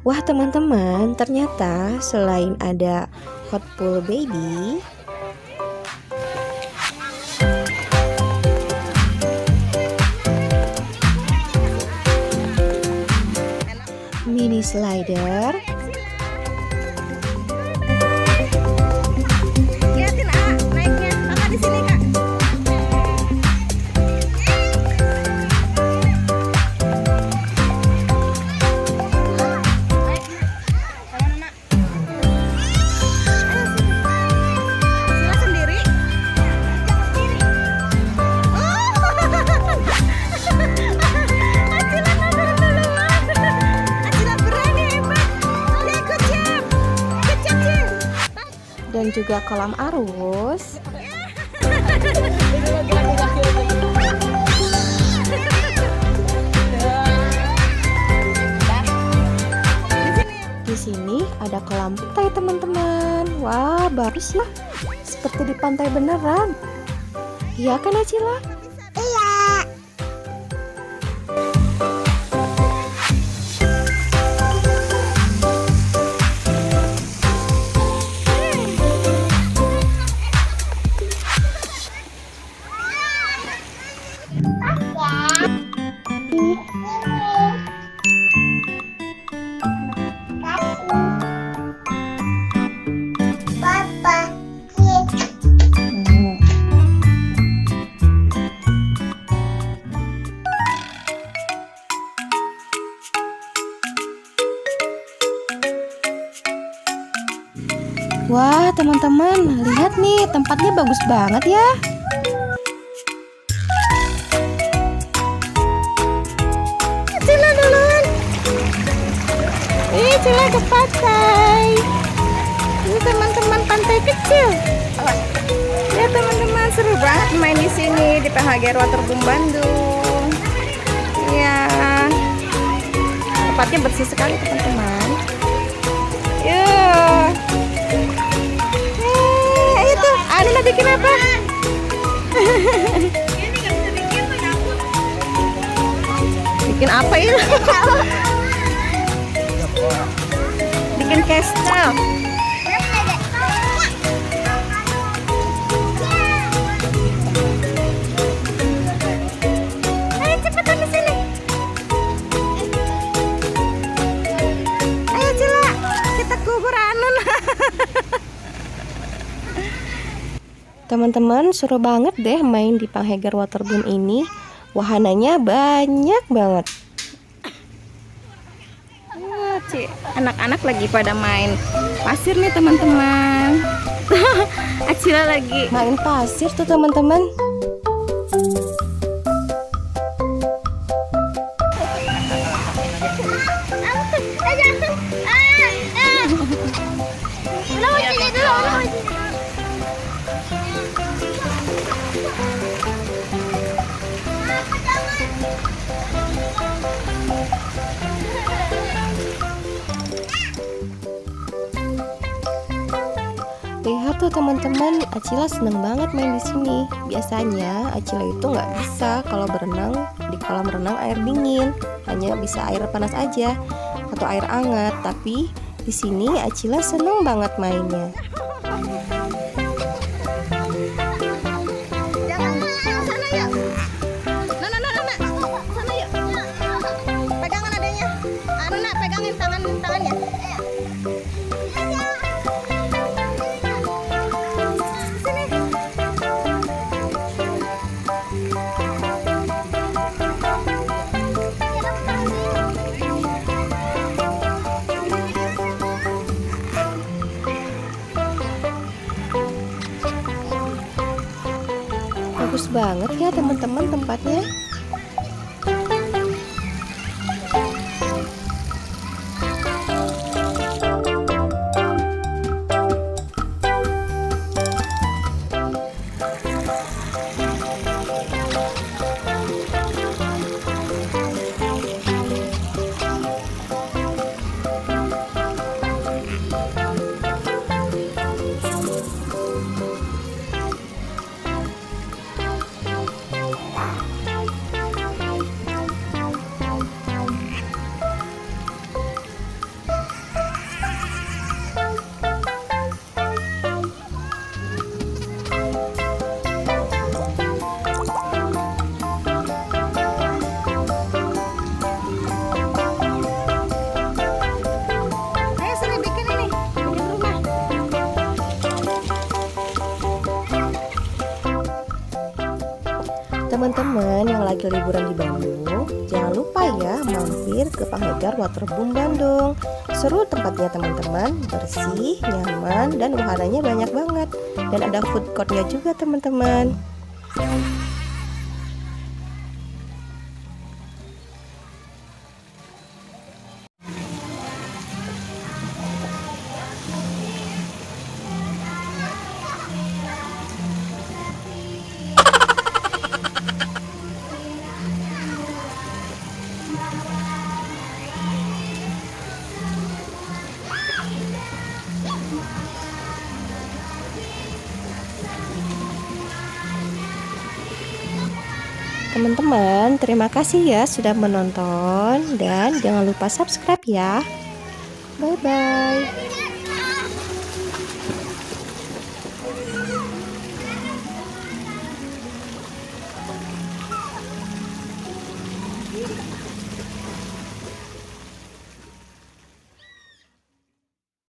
Wah teman-teman, ternyata selain ada hot pool baby, mini slider, Lihatin naiknya, kakak di sini kak. Sila sendiri. Acila berani hebat. Ya, good job. Good job, Cil. dan juga kolam arus. Di sini ada kolam pantai teman-teman. Wah, bagus ya. Seperti di pantai beneran. Iya kan Acila? Iya. Wah, teman-teman, lihat nih, tempatnya bagus banget ya. Cila duluan. Cila ke pantai. Ini teman-teman pantai kecil. Ya teman-teman, seru banget main di sini di PHGR Waterboom Bandung. Ya, tempatnya bersih sekali teman-teman. Yuk. Ayo tuh, Anuna bikin apa? Bikin apa itu? Bikin castle. Ayo cepetan di sini. Ayo Cila, kita kubur Anun. Teman-teman, seru banget deh main di PHGR Waterboom ini. Wahananya banyak banget. Wah, anak-anak lagi pada main pasir nih teman-teman. Acila lagi. Main pasir tuh teman-teman. Lihat tuh teman-teman, Acila seneng banget main di sini. Biasanya Acila itu nggak bisa kalau berenang di kolam renang air dingin, hanya bisa air panas aja atau air hangat. Tapi di sini Acila seneng banget mainnya. Jangan sana yuk. Nana, sana yuk. Pegangan adanya. Nana, pegangin tangannya. Bagus banget ya teman-teman tempatnya. teman-teman yang lagi liburan di Bandung, jangan lupa ya mampir ke Penghagar Waterboom Bandung. Seru tempatnya teman-teman, bersih, nyaman, dan wahananya banyak banget. Dan ada food courtnya juga teman-teman. Teman-teman, terima kasih ya sudah menonton dan jangan lupa subscribe ya. Bye bye.